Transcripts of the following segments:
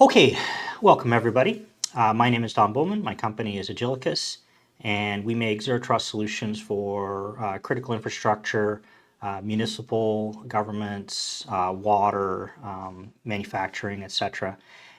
Okay, welcome everybody. My name is Don Bowman. My company is Agilicus, and we make zero trust solutions for critical infrastructure, municipal governments, water, manufacturing, etc.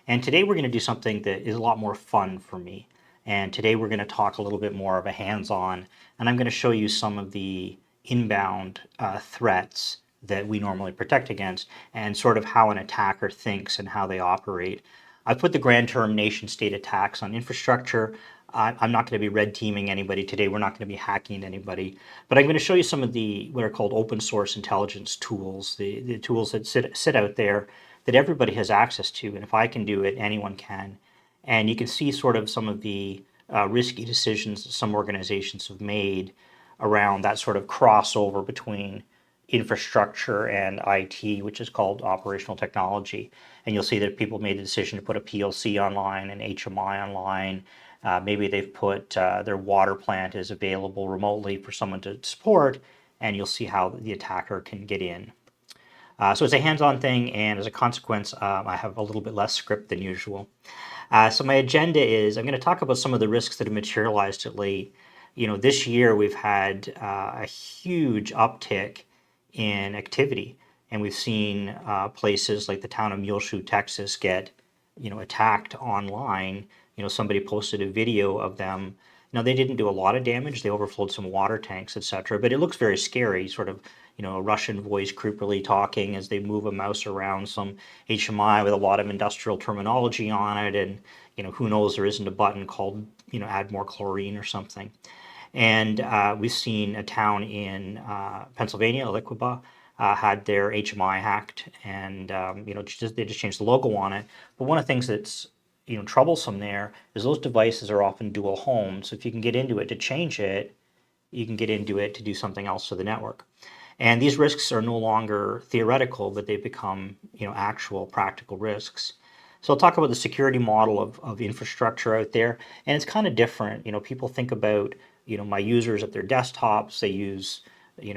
And today we're going to do something that is a lot more fun for me. And today we're going to talk a little bit more of a hands-on, and I'm going to show you some of the inbound threats that we normally protect against and sort of how an attacker thinks and how they operate. I put the grand term nation state attacks on infrastructure. I'm not going to be red teaming anybody today. We're not going to be hacking anybody. But I'm going to show you some of the what are called open source intelligence tools, the tools that sit out there that everybody has access to. And if I can do it, anyone can. And you can see sort of some of the risky decisions that some organizations have made around that sort of crossover between infrastructure and IT, which is called operational technology. And you'll see that people made the decision to put a PLC online, an HMI online. Maybe they've put their water plant is available remotely for someone to support, and you'll see how the attacker can get in. So it's a hands-on thing, and as a consequence, I have a little bit less script than usual. So my agenda is I'm going to talk about some of the risks that have materialized of late. This year we've had a huge uptick in activity, and we've seen places like the town of Muleshoe, Texas, get attacked online. Somebody posted a video of them. Now they didn't do a lot of damage. They overflowed some water tanks, etc. But it looks very scary. Sort of, a Russian voice creepily talking as they move a mouse around some HMI with a lot of industrial terminology on it, and who knows, there isn't a button called add more chlorine or something. And we've seen a town in Pennsylvania, Aliquippa, had their HMI hacked, and they just changed the logo on it. But one of the things that's troublesome there is those devices are often dual home. So if you can get into it to change it, you can get into it to do something else to the network. And these risks are no longer theoretical, but they've become actual practical risks. So I'll talk about the security model of infrastructure out there, and it's kind of different. People think about my users at their desktops. They use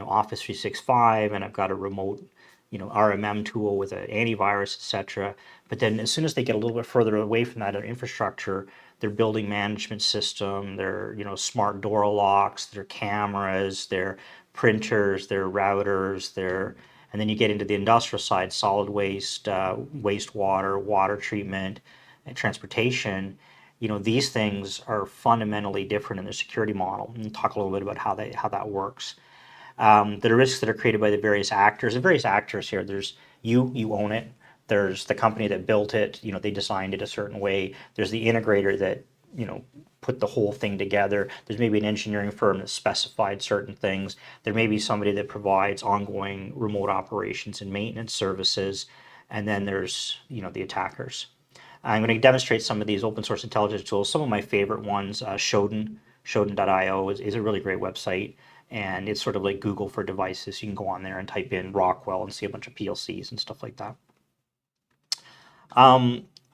Office 365, and I've got a remote RMM tool with an antivirus, etc. But then as soon as they get a little bit further away from that infrastructure, their building management system, their smart door locks, their cameras, their printers, their routers, and then you get into the industrial side, solid waste, wastewater, water treatment, and transportation. These things are fundamentally different in their security model. And talk a little bit about how that works. There are risks that are created by the various actors. The various actors here, there's you own it. There's the company that built it, they designed it a certain way. There's the integrator that, put the whole thing together. There's maybe an engineering firm that specified certain things. There may be somebody that provides ongoing remote operations and maintenance services. And then there's, the attackers. I'm going to demonstrate some of these open source intelligence tools. Some of my favorite ones, Shodan.io is a really great website. And it's sort of like Google for devices. You can go on there and type in Rockwell and see a bunch of PLCs and stuff like that.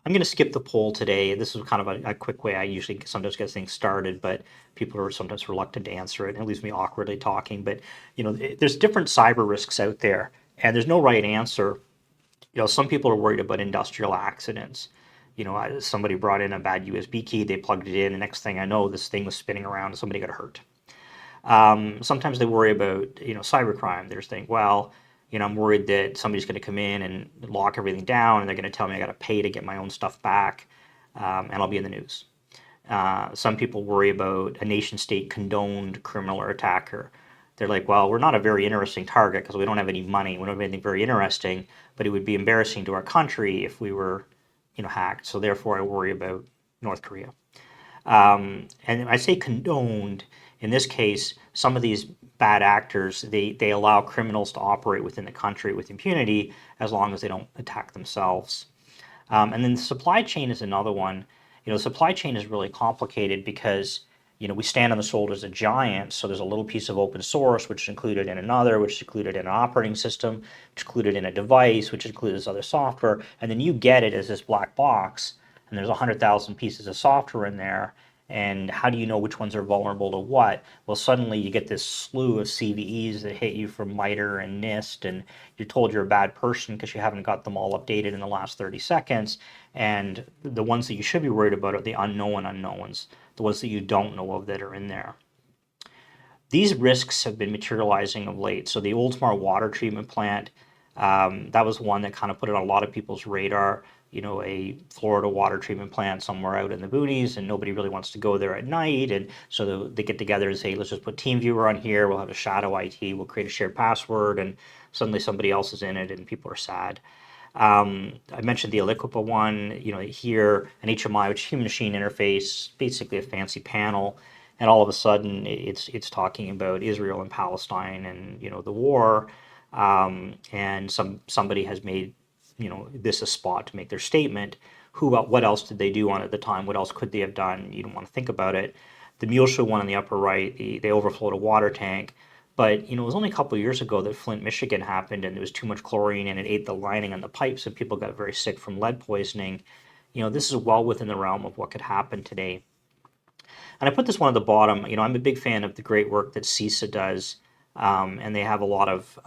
I'm going to skip the poll today. This is kind of a quick way I usually sometimes get things started, but people are sometimes reluctant to answer it, and it leaves me awkwardly talking. But there's different cyber risks out there, and there's no right answer. Some people are worried about industrial accidents. Somebody brought in a bad USB key, they plugged it in, the next thing I know, this thing was spinning around and somebody got hurt. Sometimes they worry about cybercrime. They're saying, well, I'm worried that somebody's going to come in and lock everything down, and they're going to tell me I got to pay to get my own stuff back, and I'll be in the news. Some people worry about a nation-state condoned criminal or attacker. They're like, well, we're not a very interesting target because we don't have any money. We don't have anything very interesting, but it would be embarrassing to our country if we were, hacked. So therefore, I worry about North Korea. And I say condoned. In this case, some of these bad actors, they allow criminals to operate within the country with impunity as long as they don't attack themselves. And then the supply chain is another one. The supply chain is really complicated because we stand on the shoulders of giants. So there's a little piece of open source, which is included in another, which is included in an operating system, which is included in a device, which includes other software. And then you get it as this black box, and there's 100,000 pieces of software in there. And how do you know which ones are vulnerable to what? Well, suddenly you get this slew of CVEs that hit you from MITRE and NIST, and you're told you're a bad person because you haven't got them all updated in the last 30 seconds. And the ones that you should be worried about are the unknown unknowns, the ones that you don't know of that are in there. These risks have been materializing of late. So the Oldsmar water treatment plant, that was one that kind of put it on a lot of people's radar. You know, a Florida water treatment plant somewhere out in the boonies, and nobody really wants to go there at night. And so they get together and say, let's just put TeamViewer on here. We'll have a shadow IT. We'll create a shared password, and suddenly somebody else is in it, and people are sad. I mentioned the Aliquippa one. You know, here an HMI, which is human machine interface, basically a fancy panel, and all of a sudden it's talking about Israel and Palestine and the war, and somebody has made this a spot to make their statement. What else did they do on it at the time? What else could they have done? You don't want to think about it. The Muleshoe one on the upper right, they overflowed a water tank. But it was only a couple of years ago that Flint, Michigan happened, and there was too much chlorine, and it ate the lining on the pipes, and people got very sick from lead poisoning. This is well within the realm of what could happen today. And I put this one at the bottom. I'm a big fan of the great work that CISA does, and they have a lot of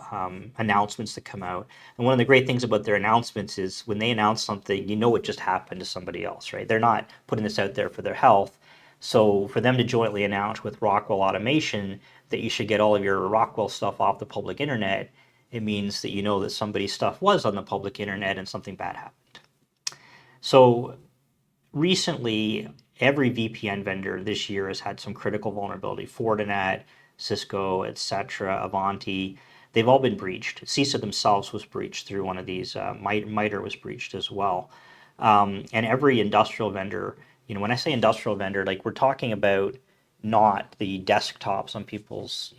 announcements that come out. And one of the great things about their announcements is when they announce something, it just happened to somebody else, right? They're not putting this out there for their health. So for them to jointly announce with Rockwell Automation that you should get all of your Rockwell stuff off the public internet, it means that that somebody's stuff was on the public internet and something bad happened. So recently, every VPN vendor this year has had some critical vulnerability. Fortinet, Cisco, etc., Avanti, they've all been breached. CISA themselves was breached through one of these. MITRE was breached as well. And every industrial vendor, when I say industrial vendor, like we're talking about not the desktops on people's,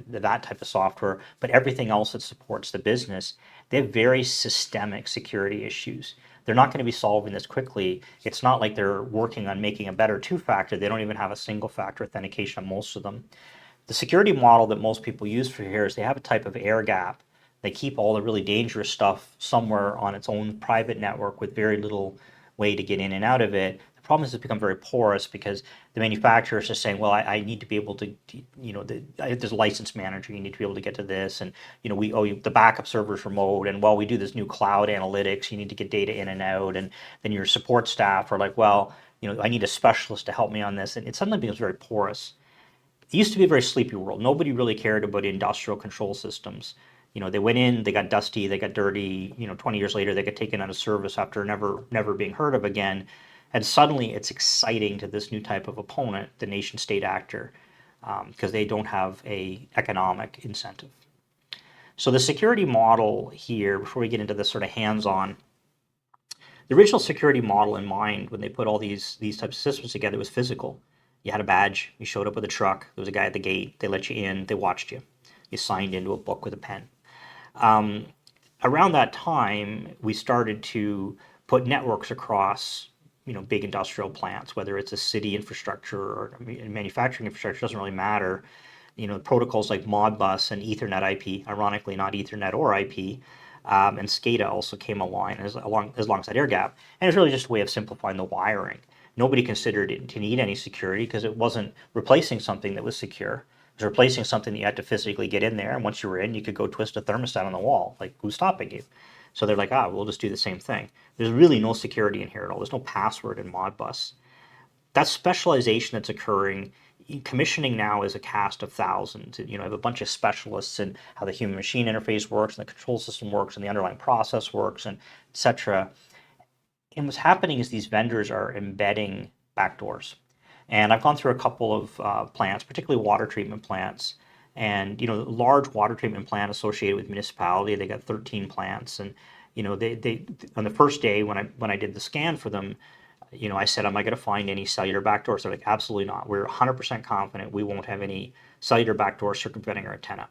that type of software, but everything else that supports the business. They have very systemic security issues. They're not going to be solving this quickly. It's not like they're working on making a better two-factor. They don't even have a single-factor authentication on most of them. The security model that most people use for here is they have a type of air gap. They keep all the really dangerous stuff somewhere on its own private network with very little way to get in and out of it. The problem is it's become very porous because the manufacturer is just saying, well, I need to be able to, there's a license manager, you need to be able to get to this, and the backup server's remote, and while we do this new cloud analytics, you need to get data in and out, and then your support staff are like, well, I need a specialist to help me on this, and it suddenly becomes very porous. It used to be a very sleepy world. Nobody really cared about industrial control systems. They went in, they got dusty, they got dirty. 20 years later, they got taken out of service after never being heard of again. And suddenly, it's exciting to this new type of opponent, the nation-state actor, because they don't have a economic incentive. So the security model here, before we get into this sort of hands-on, the original security model in mind when they put all these types of systems together was physical. You had a badge, you showed up with a truck, there was a guy at the gate, they let you in, they watched you. You signed into a book with a pen. Around that time, we started to put networks across big industrial plants, whether it's a city infrastructure or manufacturing infrastructure, doesn't really matter. Protocols like Modbus and Ethernet IP, ironically not Ethernet or IP, and SCADA also came alongside air gap. And it's really just a way of simplifying the wiring. Nobody considered it to need any security because it wasn't replacing something that was secure. It was replacing something that you had to physically get in there, and once you were in, you could go twist a thermostat on the wall. Like, who's stopping you? So they're like, we'll just do the same thing. There's really no security in here at all. There's no password in Modbus. That specialization that's occurring, commissioning now is a cast of thousands. I have a bunch of specialists in how the human machine interface works, and the control system works, and the underlying process works, and etc. And what's happening is these vendors are embedding backdoors. And I've gone through a couple of plants, particularly water treatment plants. And large water treatment plant associated with municipality, they got 13 plants. And they on the first day when I did the scan for them, I said, am I going to find any cellular backdoors? They're like, absolutely not. We're 100% confident we won't have any cellular backdoors circumventing our antenna.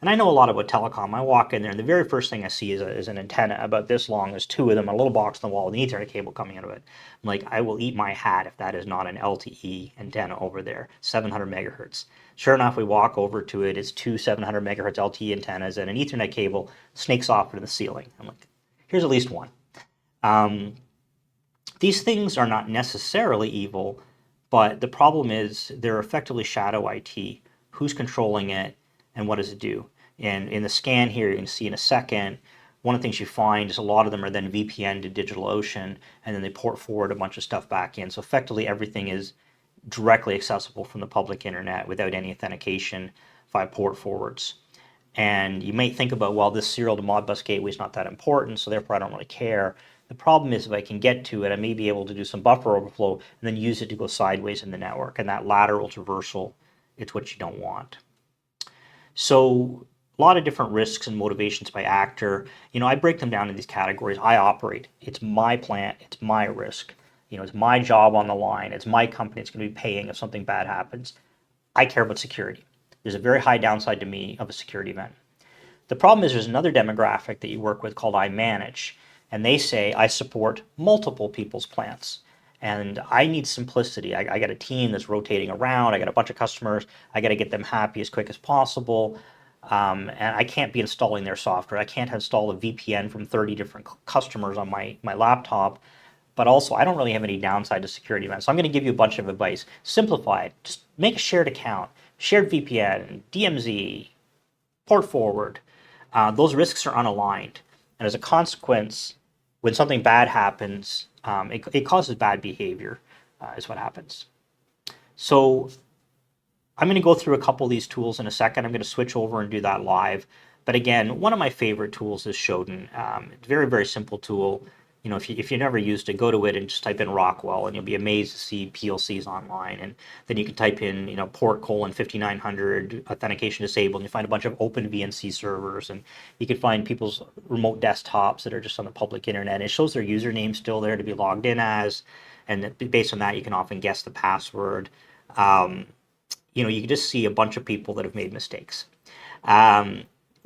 And I know a lot about telecom. I walk in there, and the very first thing I see is an antenna about this long. There's two of them, a little box on the wall, and the Ethernet cable coming out of it. I'm like, I will eat my hat if that is not an LTE antenna over there, 700 megahertz. Sure enough, we walk over to it. It's two 700 megahertz LTE antennas and an Ethernet cable snakes off into the ceiling. I'm like, here's at least one. These things are not necessarily evil, But the problem is they're effectively shadow IT. Who's controlling it and what does it do? And in the scan here, you can see in a second, one of the things you find is a lot of them are then VPN to DigitalOcean, and then they port forward a bunch of stuff back in. So effectively everything is directly accessible from the public internet without any authentication via port forwards. And you may think about, well, this serial to Modbus gateway is not that important, so therefore I don't really care. The problem is if I can get to it, I may be able to do some buffer overflow and then use it to go sideways in the network. And that lateral traversal, it's what you don't want. So a lot of different risks and motivations by actor. I break them down in these categories. I operate. It's my plant. It's my risk. It's my job on the line. It's my company. It's going to be paying if something bad happens. I care about security. There's a very high downside to me of a security event. The problem is there's another demographic that you work with called I manage, and they say I support multiple people's plants. And I need simplicity. I got a team that's rotating around. I got a bunch of customers. I got to get them happy as quick as possible. And I can't be installing their software. I can't install a VPN from 30 different customers on my laptop. But also, I don't really have any downside to security events. So I'm going to give you a bunch of advice. Simplify it. Just make a shared account, shared VPN, DMZ, port forward. Those risks are unaligned. And as a consequence, when something bad happens, it causes bad behavior, is what happens. So I'm going to go through a couple of these tools in a second. I'm going to switch over and do that live. But again, one of my favorite tools is Shodan. It's a very, very simple tool. If you never used it, go to it and just type in Rockwell, and you'll be amazed to see PLCs online. And then you can type in, port colon 5900 authentication disabled, and you find a bunch of open VNC servers, and you can find people's remote desktops that are just on the public internet. It shows their username still there to be logged in as, and based on that, you can often guess the password. You can just see a bunch of people that have made mistakes.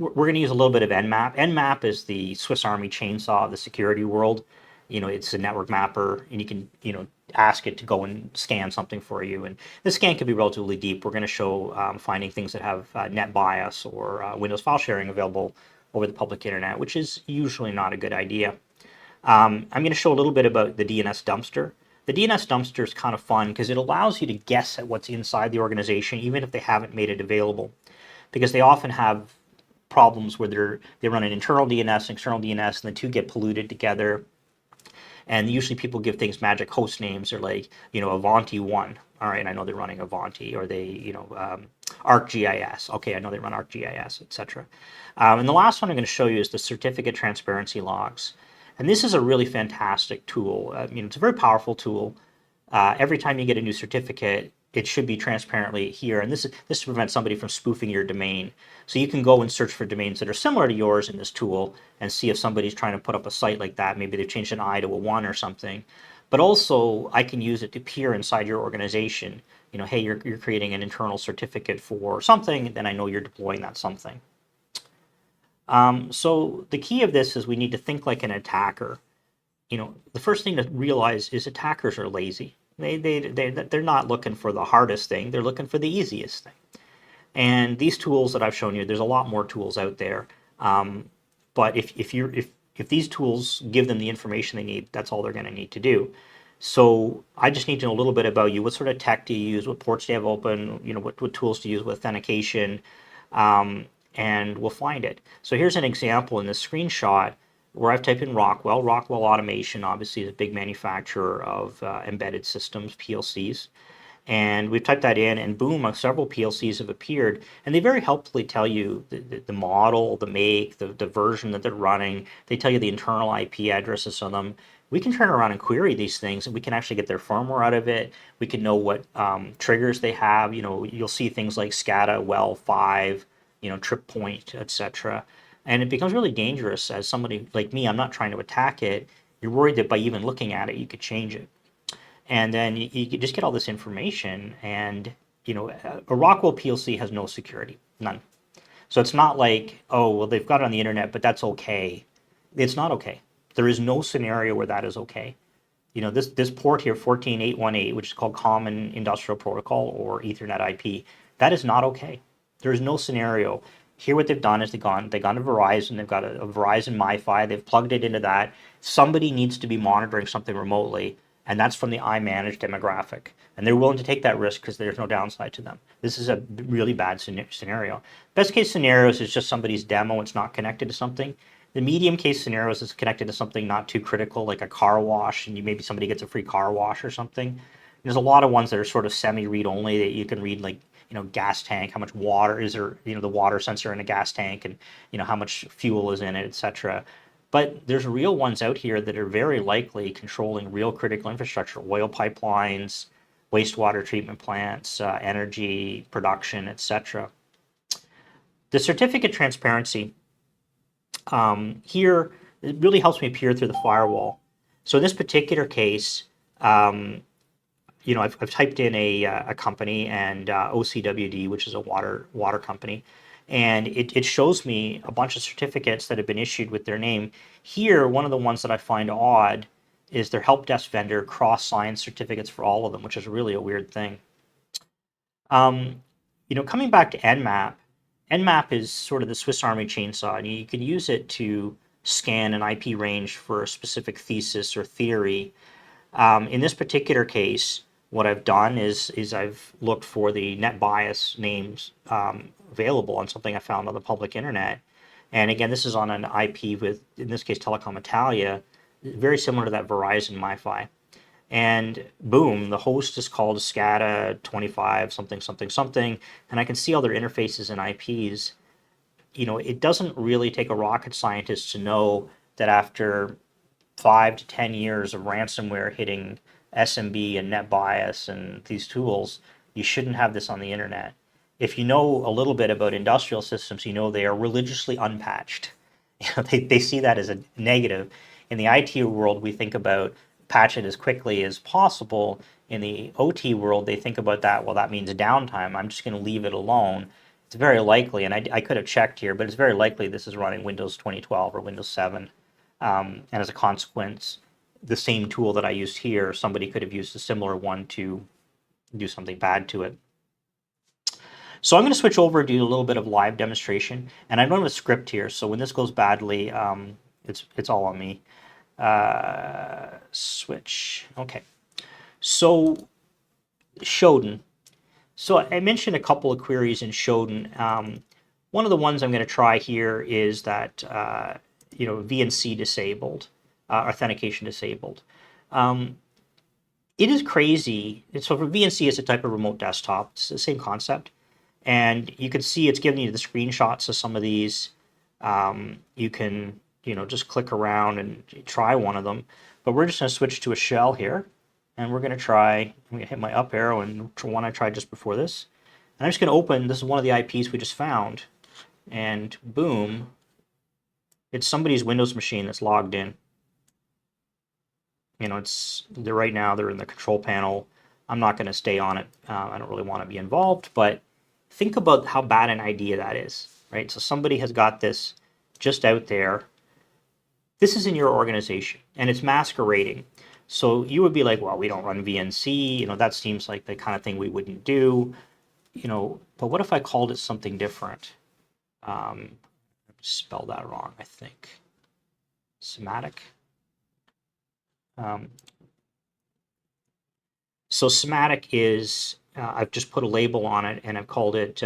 We're going to use a little bit of Nmap. Nmap is the Swiss Army chainsaw of the security world. It's a network mapper, and you can, ask it to go and scan something for you. And the scan can be relatively deep. We're going to show finding things that have net bias or Windows file sharing available over the public internet, which is usually not a good idea. I'm going to show a little bit about the DNS dumpster. The DNS dumpster is kind of fun because it allows you to guess at what's inside the organization, even if they haven't made it available, because they often have problems where they run an internal DNS, external DNS, and the two get polluted together. And usually people give things magic host names. They're like, Avanti1. All right, I know they're running Avanti, or they, ArcGIS. Okay, I know they run ArcGIS, etc. And the last one I'm going to show you is the certificate transparency logs. And this is a really fantastic tool. It's a very powerful tool. Every time you get a new certificate, it should be transparently here. And this to prevent somebody from spoofing your domain. So you can go and search for domains that are similar to yours in this tool and see if somebody's trying to put up a site like that. Maybe they've changed an I to a 1 or something. But also, I can use it to peer inside your organization. Hey, you're creating an internal certificate for something, then I know you're deploying that something. So the key of this is we need to think like an attacker. The first thing to realize is attackers are lazy. They're not looking for the hardest thing. They're looking for the easiest thing. And these tools that I've shown you, there's a lot more tools out there. But if these tools give them the information they need, that's all they're going to need to do. So I just need to know a little bit about you. What sort of tech do you use? What ports do you have open? What tools do you use with authentication? And we'll find it. So here's an example in this screenshot where I've typed in Rockwell. Rockwell Automation obviously is a big manufacturer of embedded systems, PLCs. And we've typed that in, and boom, several PLCs have appeared. And they very helpfully tell you the model, the make, the version that they're running. They tell you the internal IP addresses on them. We can turn around and query these things, and we can actually get their firmware out of it. We can know what triggers they have. You'll see things like SCADA, well 5, trip point, etc. And it becomes really dangerous as somebody like me. I'm not trying to attack it. You're worried that by even looking at it, you could change it. And then you just get all this information, and a Rockwell PLC has no security, none. So it's not like, oh, well, they've got it on the internet, but that's okay. It's not okay. There is no scenario where that is okay. This port here, 14818, which is called Common Industrial Protocol or Ethernet IP, that is not okay. There is no scenario. Here what they've done is they've gone to Verizon, they've got a Verizon MiFi, they've plugged it into that. Somebody needs to be monitoring something remotely, and that's from the I-managed demographic. And they're willing to take that risk because there's no downside to them. This is a really bad scenario. Best case scenarios is just somebody's demo, it's not connected to something. The medium case scenarios is connected to something not too critical, like a car wash, and maybe somebody gets a free car wash or something. There's a lot of ones that are sort of semi-read only that you can read, like, gas tank, how much water is there, the water sensor in a gas tank, and how much fuel is in it, etc. But there's real ones out here that are very likely controlling real critical infrastructure, oil pipelines, wastewater treatment plants, energy production, etc. The certificate transparency here, it really helps me peer through the firewall. So in this particular case, I've typed in a company and OCWD, which is a water company, and it shows me a bunch of certificates that have been issued with their name. Here, one of the ones that I find odd is their help desk vendor cross-signed certificates for all of them, which is really a weird thing. Coming back to Nmap is sort of the Swiss Army chainsaw, and you can use it to scan an IP range for a specific thesis or theory. In this particular case, what I've done is I've looked for the net bias names available on something I found on the public internet. And again, this is on an IP with, in this case, Telecom Italia, very similar to that Verizon MiFi. And boom, the host is called SCADA 25 something something something, and I can see all their interfaces and IPs. It doesn't really take a rocket scientist to know that after 5 to 10 years of ransomware hitting SMB and NetBIOS and these tools, you shouldn't have this on the internet. If you know a little bit about industrial systems, they are religiously unpatched. They see that as a negative. In the IT world, we think about patch it as quickly as possible. In the OT world, they think about that, well, that means downtime. I'm just going to leave it alone. It's very likely, and I could have checked here, but it's very likely this is running Windows 2012 or Windows 7. And as a consequence, the same tool that I used here, somebody could have used a similar one to do something bad to it. So I'm going to switch over and do a little bit of live demonstration. And I don't have a script here, so when this goes badly, it's all on me. Switch. Okay. So Shodan. So I mentioned a couple of queries in Shodan. One of the ones I'm going to try here is that VNC disabled, authentication disabled. It is crazy. So for VNC, it's a type of remote desktop. It's the same concept. And you can see it's giving you the screenshots of some of these. You can just click around and try one of them. But we're just going to switch to a shell here. And we're going to try, I'm going to hit my up arrow and one I tried just before this. And I'm just going to open, this is one of the IPs we just found. And boom, it's somebody's Windows machine that's logged in. They're right now, they're in the control panel. I'm not going to stay on it. I don't really want to be involved, but think about how bad an idea that is, right? So somebody has got this just out there. This is in your organization, and it's masquerading. So you would be like, well, we don't run VNC. That seems like the kind of thing we wouldn't do. But what if I called it something different? Spelled that wrong, I think. Somatic. So Somatic is, I've just put a label on it, and I've called it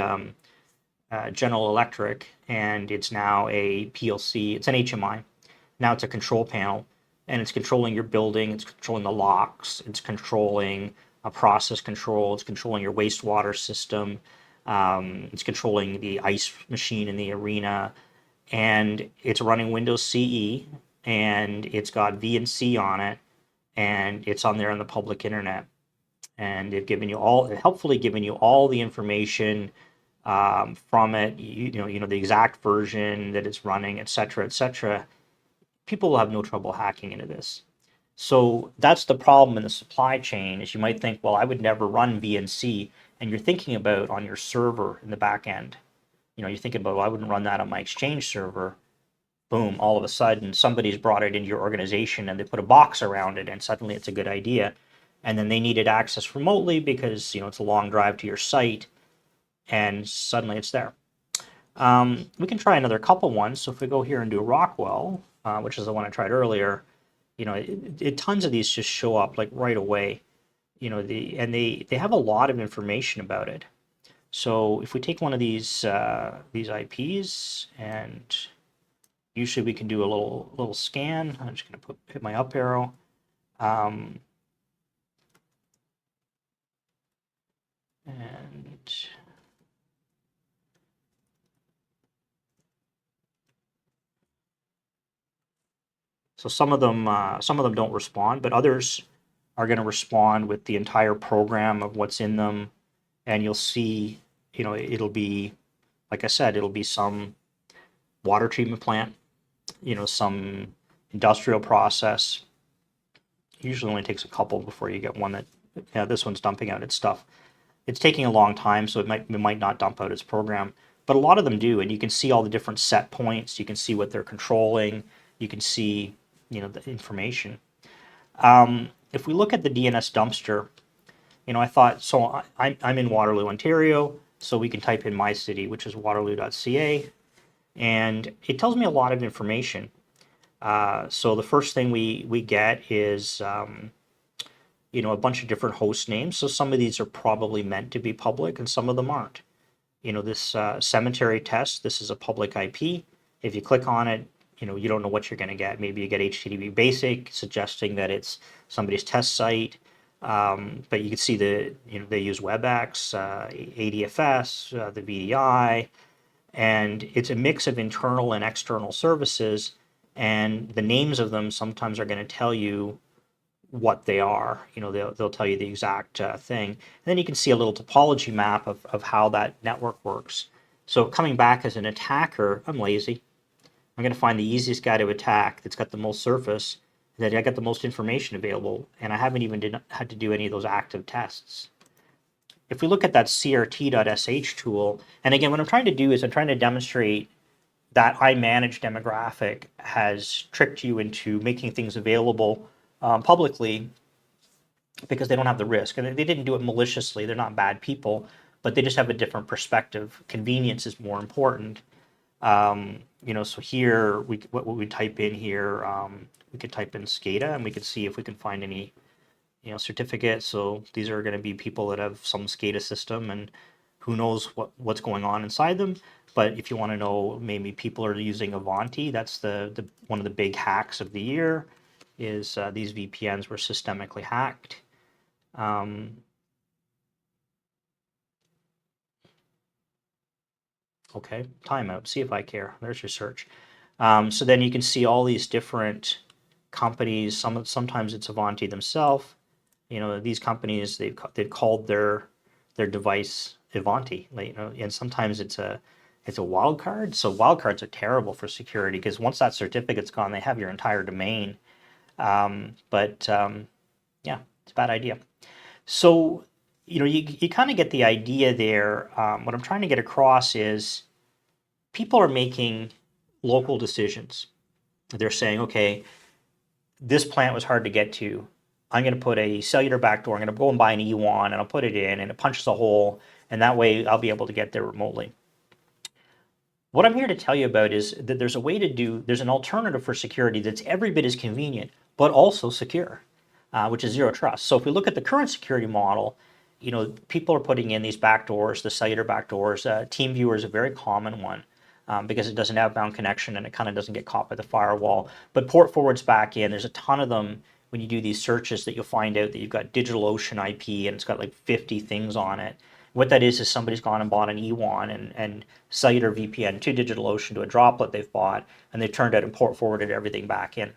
General Electric, and it's now a PLC. It's an HMI. Now it's a control panel, and it's controlling your building. It's controlling the locks. It's controlling a process control. It's controlling your wastewater system. It's controlling the ice machine in the arena, and it's running Windows CE, and it's got VNC on it, and it's on there on the public internet. And they've given you helpfully given you all the information from it, the exact version that it's running, etc., etc. People will have no trouble hacking into this. So that's the problem in the supply chain, is you might think, well, I would never run VNC, and you're thinking about on your server in the back end. You're thinking about, well, I wouldn't run that on my Exchange server. Boom, all of a sudden somebody's brought it into your organization and they put a box around it, and suddenly it's a good idea. And then they needed access remotely because it's a long drive to your site, and suddenly it's there. We can try another couple ones. So if we go here and do Rockwell, which is the one I tried earlier, tons of these just show up like right away. They have a lot of information about it. So if we take one of these IPs, and usually we can do a little scan. I'm just going to hit my up arrow. And so some of them don't respond, but others are going to respond with the entire program of what's in them, and you'll see, it'll be, like I said, it'll be some water treatment plant, some industrial process. Usually only takes a couple before you get one that, yeah, this one's dumping out its stuff. It's taking a long time, so it might not dump out its program, but a lot of them do, and you can see all the different set points. You can see what they're controlling. You can see, the information. If we look at the DNS dumpster, I thought, so I'm in Waterloo, Ontario, so we can type in my city, which is waterloo.ca, and it tells me a lot of information. So the first thing we get is a bunch of different host names. So some of these are probably meant to be public, and some of them aren't. This cemetery test, this is a public IP. If you click on it, you don't know what you're going to get. Maybe you get HTTP basic, suggesting that it's somebody's test site. But you can see they use WebEx, ADFS, the VDI, and it's a mix of internal and external services. And the names of them sometimes are going to tell you what they are. They'll tell you the exact thing. And then you can see a little topology map of how that network works. So coming back as an attacker, I'm lazy. I'm going to find the easiest guy to attack that's got the most surface, that I got the most information available, and I haven't even had to do any of those active tests. If we look at that crt.sh tool, and again, what I'm trying to do is I'm trying to demonstrate that iManage demographic has tricked you into making things available publicly because they don't have the risk. And they didn't do it maliciously. They're not bad people, but they just have a different perspective. Convenience is more important. So here, what we type in here, we could type in SCADA, and we could see if we can find any, certificates. So these are going to be people that have some SCADA system, and who knows what's going on inside them. But if you want to know, maybe people are using Avanti. That's the one of the big hacks of the year, is these VPNs were systemically hacked. Okay, timeout, see if I care. There's your search. So then you can see all these different companies. Sometimes it's Avanti themselves. These companies, they've called their device Avanti, and sometimes it's a wildcard. So wildcards are terrible for security, because once that certificate's gone, they have your entire domain. Yeah, it's a bad idea. So you kind of get the idea there. What I'm trying to get across is people are making local decisions. They're saying, okay, this plant was hard to get to. I'm going to put a cellular backdoor. I'm going to go and buy an E1, and I'll put it in, and it punches a hole, and that way I'll be able to get there remotely. What I'm here to tell you about is that there's an alternative for security that's every bit as convenient, but also secure, which is zero trust. So if we look at the current security model, people are putting in these backdoors, the cellular backdoors. TeamViewer is a very common one, because it doesn't have outbound connection, and it kind of doesn't get caught by the firewall. But port forwards back in, there's a ton of them. When you do these searches, that you'll find out that you've got DigitalOcean IP, and it's got like 50 things on it. What that is somebody's gone and bought an E1 and cellular VPN to DigitalOcean to a droplet they've bought, and they've turned out and port forwarded everything back in.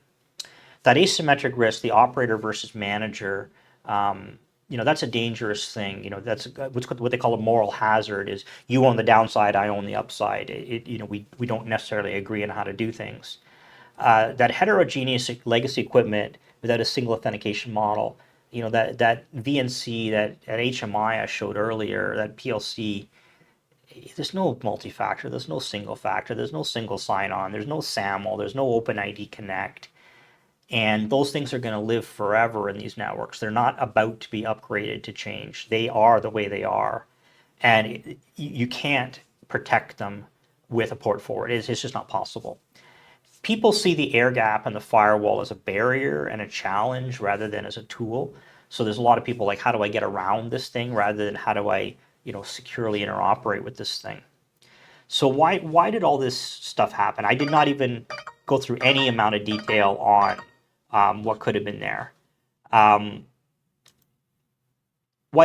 That asymmetric risk, the operator versus manager, that's a dangerous thing. That's what they call a moral hazard. Is you own the downside, I own the upside. We don't necessarily agree on how to do things. That heterogeneous legacy equipment without a single authentication model, that VNC, that HMI I showed earlier, that PLC, there's no multi-factor, there's no single factor, there's no single sign-on, there's no SAML, there's no OpenID Connect. And those things are going to live forever in these networks. They're not about to be upgraded to change. They are the way they are. And you can't protect them with a port forward. It's just not possible. people see the air gap and the firewall as a barrier and a challenge rather than as a tool. So there's a lot of people like, how do I get around this thing rather than how do I, securely interoperate with this thing? So why did all this stuff happen? I did not even go through any amount of detail on what could have been there. Why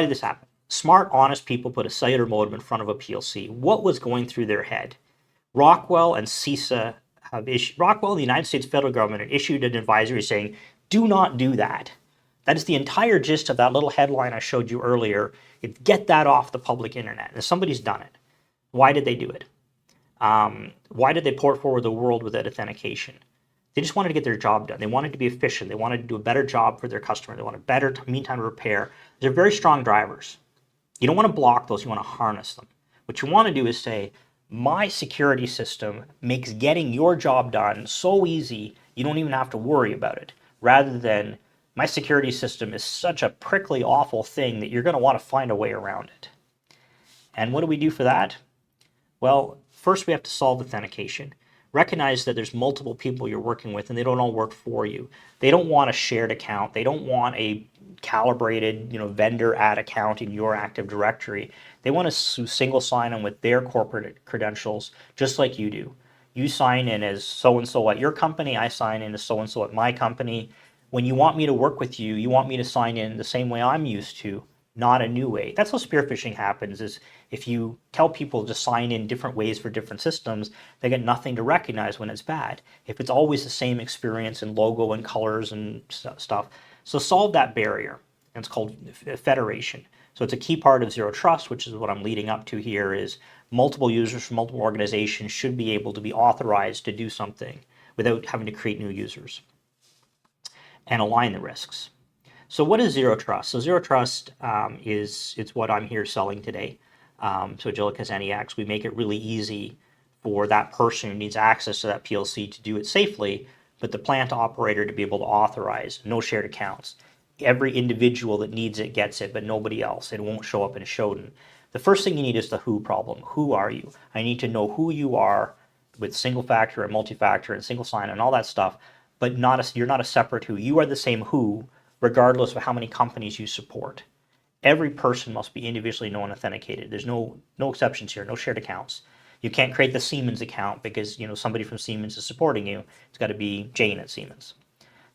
did this happen? Smart, honest people put a cellular modem in front of a PLC. What was going through their head? Rockwell and CISA Rockwell and the United States federal government had issued an advisory saying, do not do that. That is the entire gist of that little headline I showed you earlier. Get that off the public internet. And somebody's done it. Why did they do it? Why did they port forward the world without authentication? They just wanted to get their job done. They wanted to be efficient. They wanted to do a better job for their customer. They wanted better mean time to repair. They're very strong drivers. You don't want to block those. You want to harness them. What you want to do is say, my security system makes getting your job done so easy, you don't even have to worry about it. Rather than, my security system is such a prickly, awful thing that you're going to want to find a way around it. And what do we do for that? Well, first we have to solve authentication. Recognize that there's multiple people you're working with and they don't all work for you. They don't want a shared account. They don't want a calibrated, vendor ad account in your Active Directory. They want to single sign on with their corporate credentials, just like you do. You sign in as so-and-so at your company. I sign in as so-and-so at my company. When you want me to work with you, you want me to sign in the same way I'm used to, not a new way. That's how spear phishing happens, is if you tell people to sign in different ways for different systems, they get nothing to recognize when it's bad. If it's always the same experience and logo and colors and stuff. So solve that barrier. And it's called federation. So it's a key part of Zero Trust, which is what I'm leading up to here, is multiple users from multiple organizations should be able to be authorized to do something without having to create new users and align the risks. So what is Zero Trust? So Zero Trust it's what I'm here selling today. So Agilicus AnyX, we make it really easy for that person who needs access to that PLC to do it safely, but the plant operator to be able to authorize, no shared accounts. Every individual that needs it gets it, but nobody else. It won't show up in Shodan. The first thing you need is the who problem. Who are you? I need to know who you are with single factor and multi-factor and single sign and all that stuff, but you're not a separate who. You are the same who, regardless of how many companies you support. Every person must be individually known and authenticated. There's no exceptions here, no shared accounts. You can't create the Siemens account because somebody from Siemens is supporting you. It's got to be Jane at Siemens.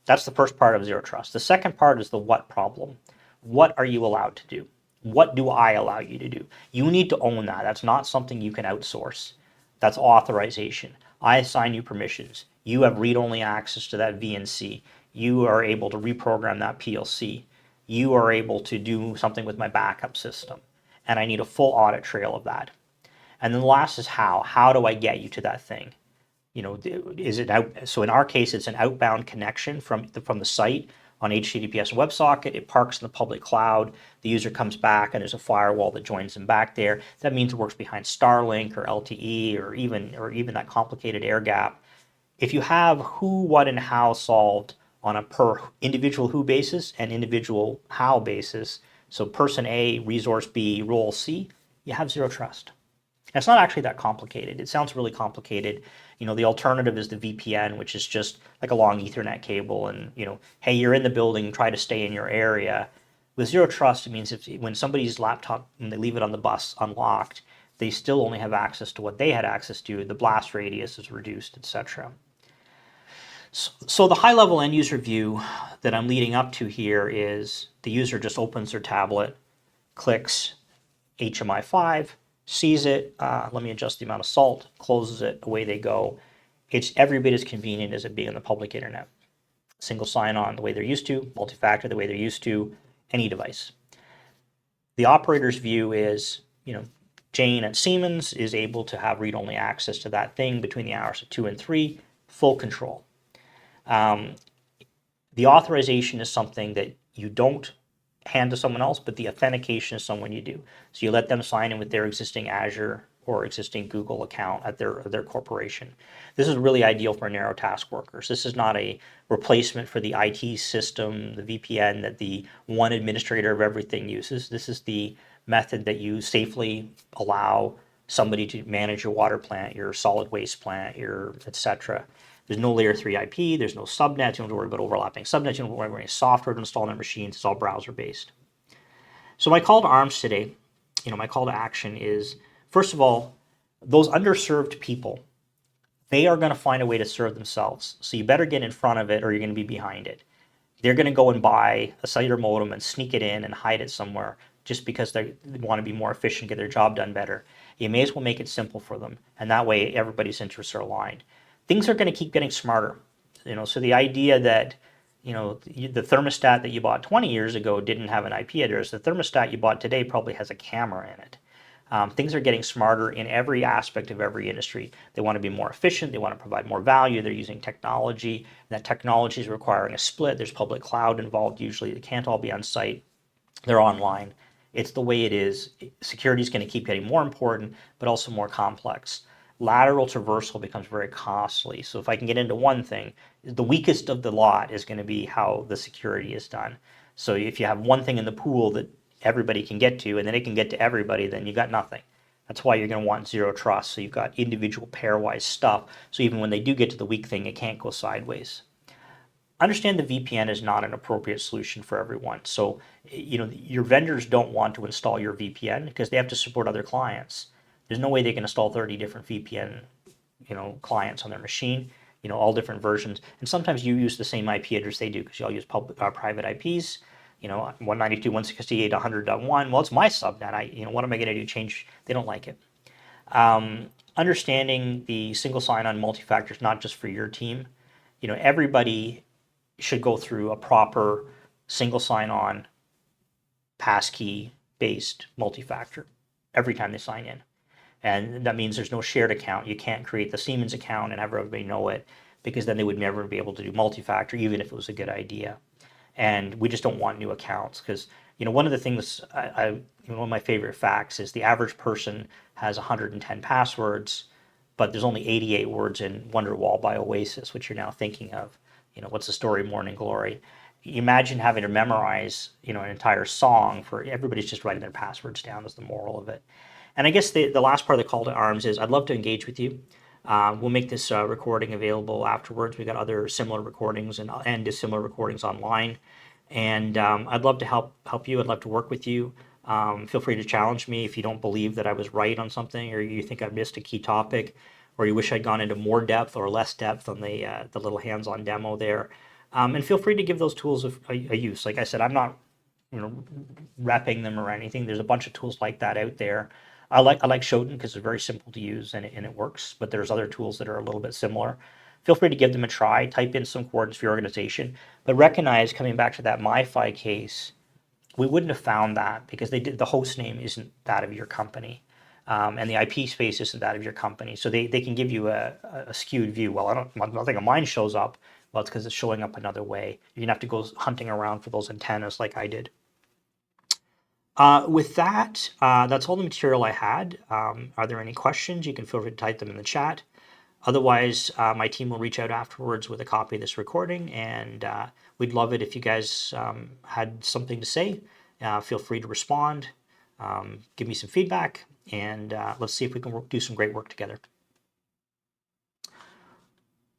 That's the first part of Zero Trust. The second part is the what problem. What are you allowed to do? What do I allow you to do? You need to own that. That's not something you can outsource. That's authorization. I assign you permissions. You have read-only access to that VNC. You are able to reprogram that PLC. You are able to do something with my backup system. And I need a full audit trail of that. And then the last is how. How do I get you to that thing? Is it out? So in our case, it's an outbound connection from the site on HTTPS WebSocket. It parks in the public cloud. The user comes back, and there's a firewall that joins them back there. That means it works behind Starlink or LTE or even that complicated air gap. If you have who, what, and how solved on a per individual who basis and individual how basis, so person A, resource B, role C, you have Zero Trust. And it's not actually that complicated. It sounds really complicated. The alternative is the VPN, which is just like a long Ethernet cable, and hey, you're in the building, try to stay in your area. With Zero Trust, it means when somebody's laptop, when they leave it on the bus unlocked, they still only have access to what they had access to. The blast radius is reduced, etc. So the high-level end-user view that I'm leading up to here is the user just opens their tablet, clicks HMI 5, sees it, let me adjust the amount of salt, closes it, away they go. It's every bit as convenient as it being on the public internet. Single sign-on the way they're used to, multi-factor the way they're used to, any device. The operator's view is, Jane at Siemens is able to have read-only access to that thing between the hours of 2 and 3, full control. The authorization is something that you don't hand to someone else, but the authentication is someone you do. So you let them sign in with their existing Azure or existing Google account at their corporation. This is really ideal for narrow task workers. This is not a replacement for the IT system, the VPN that the one administrator of everything uses. This is the method that you safely allow somebody to manage your water plant, your solid waste plant, your etc. There's no layer 3 IP, there's no subnets, you don't have to worry about overlapping subnets, you don't have to worry about any software to install on their machines, it's all browser based. So my call to arms today, my call to action is, first of all, those underserved people, they are going to find a way to serve themselves. So you better get in front of it or you're going to be behind it. They're going to go and buy a cellular modem and sneak it in and hide it somewhere just because they want to be more efficient, get their job done better. You may as well make it simple for them. And that way everybody's interests are aligned. Things are going to keep getting smarter. So the idea that the thermostat that you bought 20 years ago didn't have an IP address. The thermostat you bought today probably has a camera in it. Things are getting smarter in every aspect of every industry. They want to be more efficient. They want to provide more value. They're using technology. That technology is requiring a split. There's public cloud involved usually. They can't all be on site. They're online. It's the way it is. Security is going to keep getting more important, but also more complex. Lateral traversal becomes very costly. So if I can get into one thing, the weakest of the lot is going to be how the security is done. So if you have one thing in the pool that everybody can get to, and then it can get to everybody, then you got nothing. That's why you're going to want zero trust. So you've got individual pairwise stuff. So even when they do get to the weak thing, it can't go sideways. Understand the VPN is not an appropriate solution for everyone. So, your vendors don't want to install your VPN because they have to support other clients. There's no way they can install 30 different VPN, clients on their machine, all different versions. And sometimes you use the same IP address they do because you all use private IPs. 192.168, 100.1. Well, it's my subnet. What am I going to do? Change? They don't like it. Understanding the single sign-on multi-factor is not just for your team. Everybody should go through a proper single sign-on passkey based multi-factor every time they sign in. And that means there's no shared account. You can't create the Siemens account and have everybody know it, because then they would never be able to do multi-factor even if it was a good idea. And we just don't want new accounts because, one of the things one of my favorite facts is the average person has 110 passwords, but there's only 88 words in Wonderwall by Oasis, which you're now thinking of. What's the story, Morning Glory? Imagine having to memorize, an entire song for everybody's just writing their passwords down, is the moral of it. And I guess the last part of the call to arms is I'd love to engage with you. We'll make this recording available afterwards. We've got other similar recordings and dissimilar recordings online. And I'd love to help you. I'd love to work with you. Feel free to challenge me if you don't believe that I was right on something, or you think I missed a key topic, or you wish I'd gone into more depth or less depth on the little hands-on demo there. And feel free to give those tools a use. Like I said, I'm not repping them or anything. There's a bunch of tools like that out there. I like Shoten because it's very simple to use and it works, but there's other tools that are a little bit similar. Feel free to give them a try. Type in some coordinates for your organization, but recognize, coming back to that MiFi case, we wouldn't have found that because the host name isn't that of your company. And the IP space isn't that of your company. So they can give you a skewed view. Well, nothing of mine shows up. Well, it's because it's showing up another way. You're going to have to go hunting around for those antennas like I did. With that, that's all the material I had. Are there any questions? You can feel free to type them in the chat. Otherwise, my team will reach out afterwards with a copy of this recording, and we'd love it if you guys had something to say. Feel free to respond, give me some feedback, and let's see if we can do some great work together.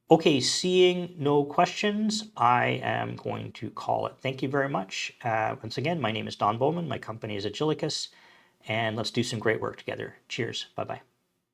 Okay, seeing no questions, I am going to call it. Thank you very much. Once again, my name is Don Bowman. My company is Agilicus, and let's do some great work together. Cheers. Bye-bye.